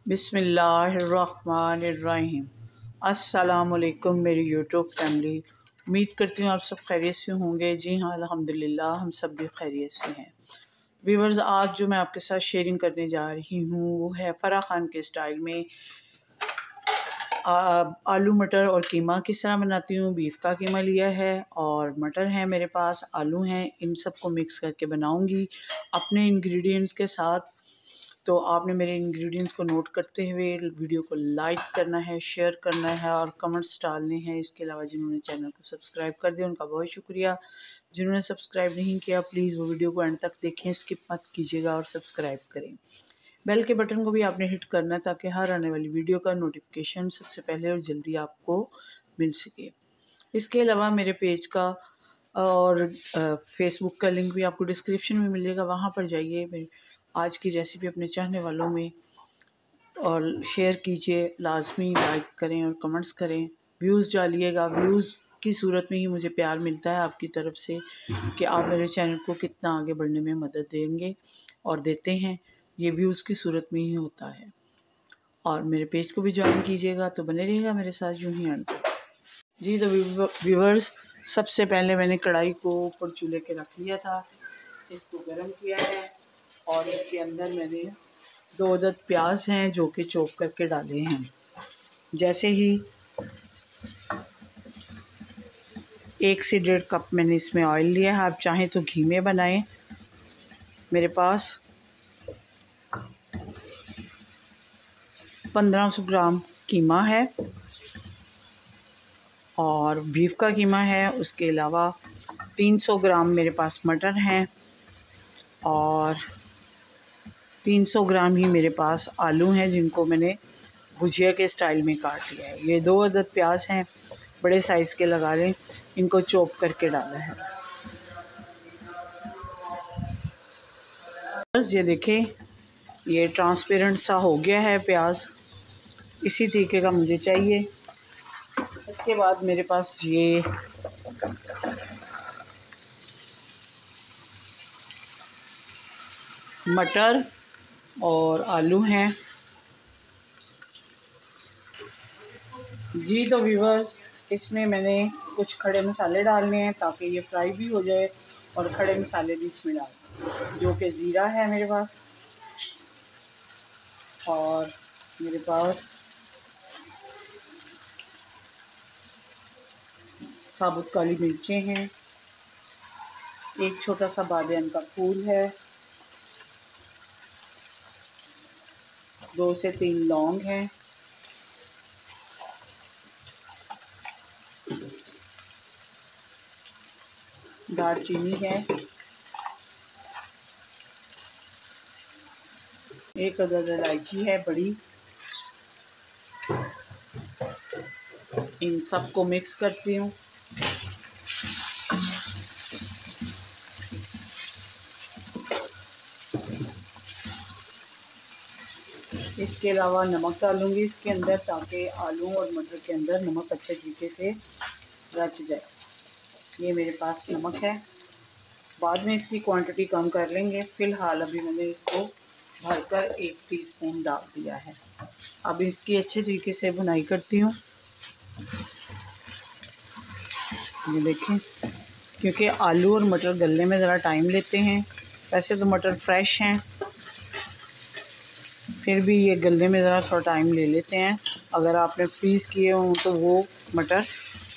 बिस्मिल्लाहिर्रहमानिर्रहीम। अस्सलामुअलैकुम मेरी यूट्यूब फैमिली। उम्मीद करती हूँ आप सब खैरियत से होंगे। जी हाँ, अल्हम्दुलिल्लाह हम सब भी खैरियत से हैं। व्यूवर्स, आज जो मैं आपके साथ शेयरिंग करने जा रही हूँ वो है फ़राह खान के स्टाइल में आलू मटर और कीमा किस तरह बनाती हूँ। बीफ का कीमा लिया है और मटर है मेरे पास, आलू हैं, इन सब को मिक्स करके बनाऊँगी अपने इंग्रेडिएंट्स के साथ। तो आपने मेरे इंग्रेडिएंट्स को नोट करते हुए वीडियो को लाइक करना है, शेयर करना है और कमेंट्स डालने हैं। इसके अलावा जिन्होंने चैनल को सब्सक्राइब कर दिया उनका बहुत शुक्रिया। जिन्होंने सब्सक्राइब नहीं किया प्लीज़ वो वीडियो को एंड तक देखें, स्किप मत कीजिएगा और सब्सक्राइब करें। बेल के बटन को भी आपने हिट करना है ताकि हर आने वाली वीडियो का नोटिफिकेशन सबसे पहले और जल्दी आपको मिल सके। इसके अलावा मेरे पेज का और फेसबुक का लिंक भी आपको डिस्क्रिप्शन में मिलेगा, वहाँ पर जाइए। आज की रेसिपी अपने चाहने वालों में और शेयर कीजिए, लाजमी लाइक करें और कमेंट्स करें, व्यूज़ डालिएगा। व्यूज़ की सूरत में ही मुझे प्यार मिलता है आपकी तरफ से कि आप मेरे चैनल को कितना आगे बढ़ने में मदद देंगे और देते हैं। ये व्यूज़ की सूरत में ही होता है। और मेरे पेज को भी ज्वाइन कीजिएगा तो बने रहिएगा मेरे साथ यूँ ही अंत तक। जी तो व्यूवर्स, सबसे पहले मैंने कढ़ाई को ऊपर चूल्हे के रख लिया था, इसको गर्म किया है और इसके अंदर मैंने 2 अदद प्याज हैं जो कि चॉप करके डाले हैं। जैसे ही 1 से 1.5 कप मैंने इसमें ऑयल लिया है, आप चाहें तो घी में बनाएं। मेरे पास 1500 ग्राम कीमा है और बीफ का कीमा है। उसके अलावा 300 ग्राम मेरे पास मटर हैं और 300 ग्राम ही मेरे पास आलू हैं जिनको मैंने भुजिया के स्टाइल में काट लिया है। ये 2 अदद प्याज हैं, बड़े साइज़ के लगा लें, इनको चॉप करके डाला है। बस ये देखें, ये ट्रांसपेरेंट सा हो गया है प्याज, इसी तरीके का मुझे चाहिए। इसके बाद मेरे पास ये मटर और आलू हैं। जी तो व्यूवर्स, इसमें मैंने कुछ खड़े मसाले डालने हैं ताकि ये फ्राई भी हो जाए और खड़े मसाले भी इसमें डाल, जो कि ज़ीरा है मेरे पास और मेरे पास साबुत काली मिर्चें हैं, एक छोटा सा बादियान का फूल है, 2 से 3 लौंग हैं, दालचीनी है, 1 अदद इलायची है बड़ी। इन सब को मिक्स करती हूँ। इसके अलावा नमक डालूँगी इसके अंदर ताकि आलू और मटर के अंदर नमक अच्छे तरीके से रच जाए। ये मेरे पास नमक है, बाद में इसकी क्वांटिटी कम कर लेंगे। फ़िलहाल अभी मैंने इसको भरकर 1 टीस्पून डाल दिया है। अब इसकी अच्छे तरीके से भुनाई करती हूँ। ये देखें, क्योंकि आलू और मटर गलने में ज़रा टाइम लेते हैं। वैसे तो मटर फ्रेश हैं, फिर भी ये गलने में ज़रा थोड़ा टाइम ले लेते हैं। अगर आपने फ्रीज़ किए हों तो वो मटर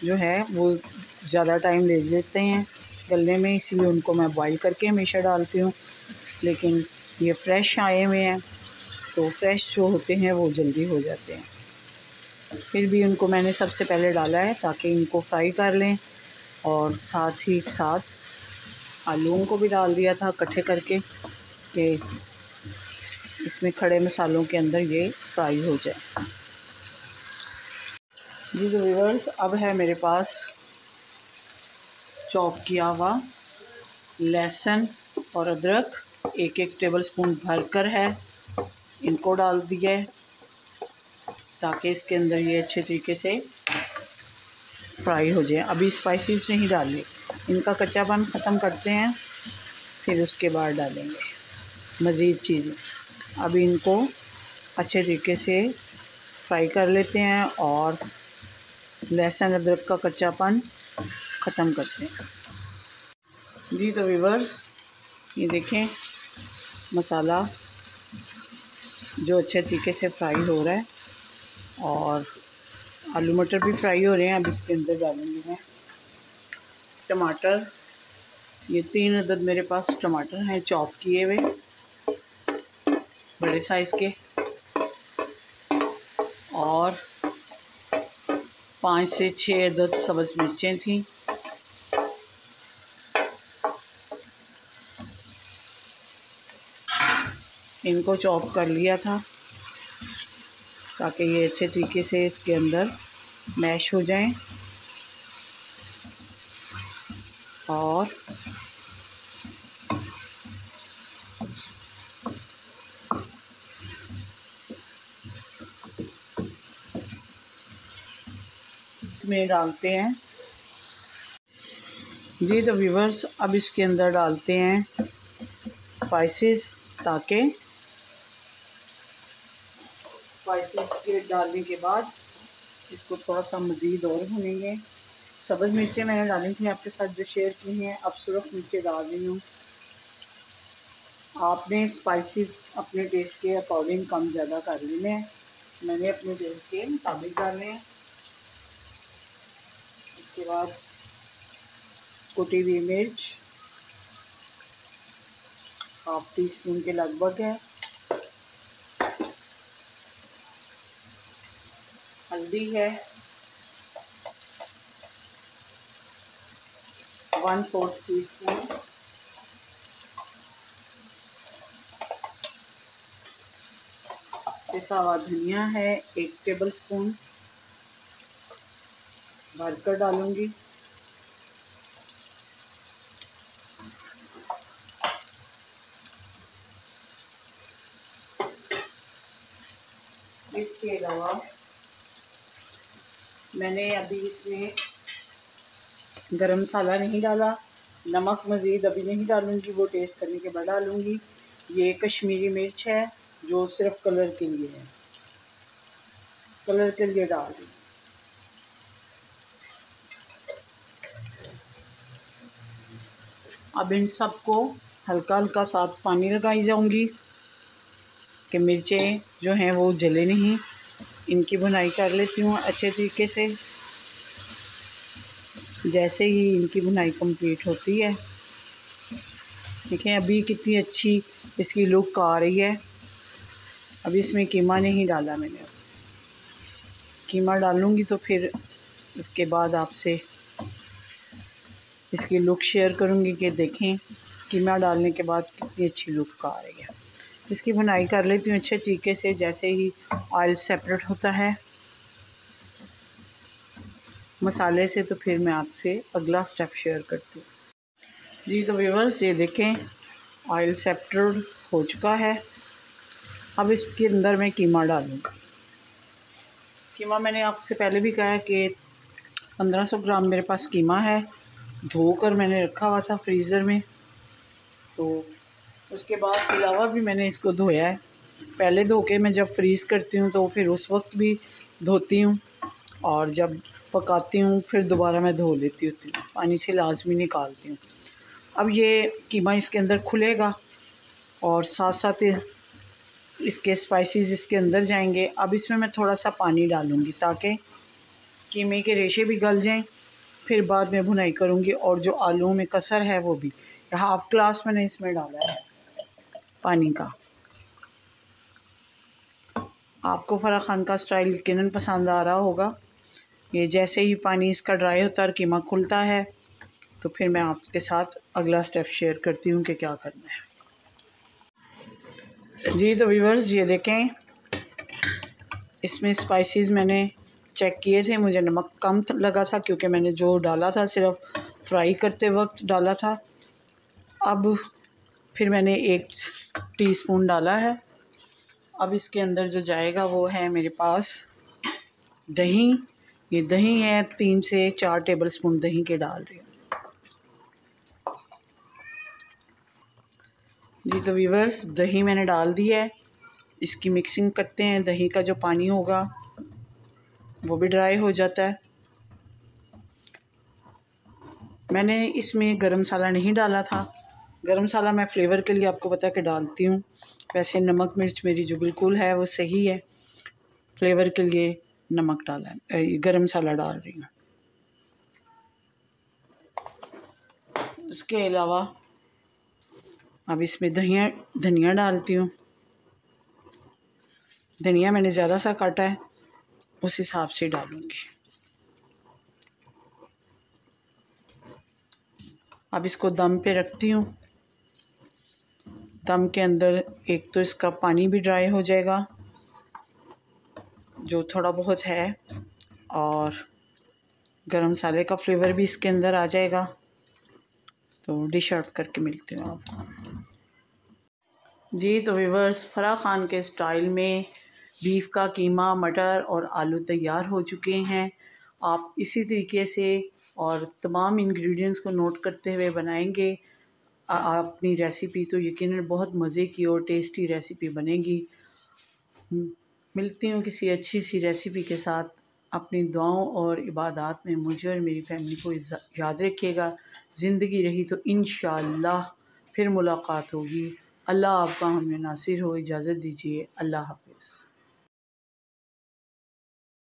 जो है वो ज़्यादा टाइम ले लेते हैं गलने में, इसलिए उनको मैं बॉईल करके हमेशा डालती हूँ। लेकिन ये फ्रेश आए हुए हैं तो फ्रेश जो होते हैं वो जल्दी हो जाते हैं। फिर भी उनको मैंने सबसे पहले डाला है ताकि इनको फ्राई कर लें और साथ ही साथ आलूओं को भी डाल दिया था इकट्ठे करके कि इसमें खड़े मसालों के अंदर ये फ्राई हो जाए। जी तो व्यूअर्स, अब है मेरे पास चॉप किया हुआ लहसुन और अदरक 1-1 टेबलस्पून भरकर है, इनको डाल दिया है ताकि इसके अंदर ये अच्छे तरीके से फ्राई हो जाए। अभी स्पाइसेस नहीं डालने, इनका कच्चापन ख़त्म करते हैं फिर उसके बाद डालेंगे मज़ीद चीज़ें। अभी इनको अच्छे तरीके से फ्राई कर लेते हैं और लहसुन अदरक का कच्चापन ख़त्म करते हैं। जी तो व्यूअर्स, ये देखें मसाला जो अच्छे तरीके से फ्राई हो रहा है और आलू मटर भी फ्राई हो रहे हैं। अब इसके अंदर डालूंगी मैं टमाटर। ये 3 अदद मेरे पास टमाटर हैं चॉप किए हुए, बड़े साइज़ के, और 5 से 6 अदद सब्ज़ मिर्चें थी। इनको चॉप कर लिया था ताकि ये अच्छे तरीके से इसके अंदर मैश हो जाएं। और इसमें डालते हैं जी तो व्यूअर्स, अब इसके अंदर डालते हैं स्पाइसेस, ताकि स्पाइसेस के डालने के बाद इसको थोड़ा सा मज़ीद और भूनेंगे। सब्ज़ मिर्चें मैंने डाली थी आपके साथ जो शेयर की हैं, अब सुरख मिर्चें डाल रही हूँ। आपने स्पाइसेस अपने टेस्ट के अकॉर्डिंग कम ज़्यादा कर लेने हैं, मैंने अपने टेस्ट के मुताबिक डालने हैं। उसके बाद कुटी हुई मिर्च 1/2 टीस्पून के लगभग है, हल्दी है 1/4 टीस्पून, पिसा हुआ धनिया है 1 टेबलस्पून भरकर डालूंगी। इसके अलावा मैंने अभी इसमें गरम मसाला नहीं डाला, नमक मज़ीद अभी नहीं डालूंगी, वो टेस्ट करने के बाद डालूंगी। ये कश्मीरी मिर्च है जो सिर्फ कलर के लिए है, कलर के लिए डाल दी। अब इन सबको हल्का हल्का साथ पानी लगाई जाऊंगी कि मिर्चें जो हैं वो जले नहीं। इनकी भुनाई कर लेती हूँ अच्छे तरीके से। जैसे ही इनकी भुनाई कंप्लीट होती है, देखें अभी कितनी अच्छी इसकी लुक आ रही है। अभी इसमें कीमा नहीं डाला मैंने, कीमा डालूंगी तो फिर उसके बाद आपसे इसकी लुक शेयर करूंगी कि देखें कीमा डालने के बाद कितनी अच्छी लुक आ रही है। इसकी भुनाई कर लेती हूँ अच्छे तरीके से। जैसे ही ऑयल सेपरेट होता है मसाले से, तो फिर मैं आपसे अगला स्टेप शेयर करती हूँ। जी तो व्यूअर्स, ये देखें ऑयल सेपरेट हो चुका है। अब इसके अंदर मैं कीमा डालूँगी। कीमा मैंने आपसे पहले भी कहा है कि 1500 ग्राम मेरे पास कीमा है, धोकर मैंने रखा हुआ था फ्रीज़र में। तो उसके बाद अलावा भी मैंने इसको धोया है। पहले धो के मैं जब फ्रीज़ करती हूँ तो फिर उस वक्त भी धोती हूँ, और जब पकाती हूँ फिर दोबारा मैं धो लेती हूँ, पानी से लाजमी निकालती हूँ। अब ये कीमा इसके अंदर खुलेगा और साथ साथ इसके स्पाइसेस इसके अंदर जाएंगे। अब इसमें मैं थोड़ा सा पानी डालूँगी ताकि कीमे के रेशे भी गल जाएं। फिर बाद में भुनाई करूँगी, और जो आलूओं में कसर है वो भी 1/2 ग्लास मैंने इसमें डाला है पानी का। आपको फराह खान का स्टाइल यकीनन पसंद आ रहा होगा। ये जैसे ही पानी इसका ड्राई होता है और कीमा खुलता है, तो फिर मैं आपके साथ अगला स्टेप शेयर करती हूँ कि क्या करना है। जी तो व्यूअर्स, ये देखें इसमें स्पाइसेस मैंने चेक किए थे, मुझे नमक कम लगा था क्योंकि मैंने जो डाला था सिर्फ फ्राई करते वक्त डाला था। अब फिर मैंने 1 टीस्पून डाला है। अब इसके अंदर जो जाएगा वो है मेरे पास दही। ये दही है 3 से 4 टेबलस्पून दही के डाल रही हूँ। जी तो व्यूअर्स, दही मैंने डाल दी है इसकी मिक्सिंग करते हैं। दही का जो पानी होगा वो भी ड्राई हो जाता है। मैंने इसमें गरम मसाला नहीं डाला था। गरम मसाला मैं फ्लेवर के लिए आपको पता है कि डालती हूँ। वैसे नमक मिर्च मेरी जो बिल्कुल है वो सही है। फ्लेवर के लिए नमक डाला है, गरम मसाला डाल रही हूँ। इसके अलावा अब इसमें धनिया डालती हूँ। धनिया मैंने ज़्यादा सा काटा है, उस हिसाब से डालूँगी। अब इसको दम पे रखती हूँ। दम के अंदर एक तो इसका पानी भी ड्राई हो जाएगा जो थोड़ा बहुत है, और गरम मसाले का फ्लेवर भी इसके अंदर आ जाएगा। तो डिश आउट करके मिलती हूँ आपको। जी तो व्यूअर्स, फराह ख़ान के स्टाइल में बीफ का कीमा, मटर और आलू तैयार हो चुके हैं। आप इसी तरीके से और तमाम इंग्रेडिएंट्स को नोट करते हुए बनाएंगे अपनी रेसिपी, तो यकीनन बहुत मज़े की और टेस्टी रेसिपी बनेगी। मिलती हूँ किसी अच्छी सी रेसिपी के साथ। अपनी दुआओं और इबादत में मुझे और मेरी फैमिली को याद रखिएगा। ज़िंदगी रही तो इंशाअल्लाह फिर मुलाकात होगी। अल्लाह आपका हमें नासिर हो। इजाज़त दीजिए। अल्लाह हाफ़िज़।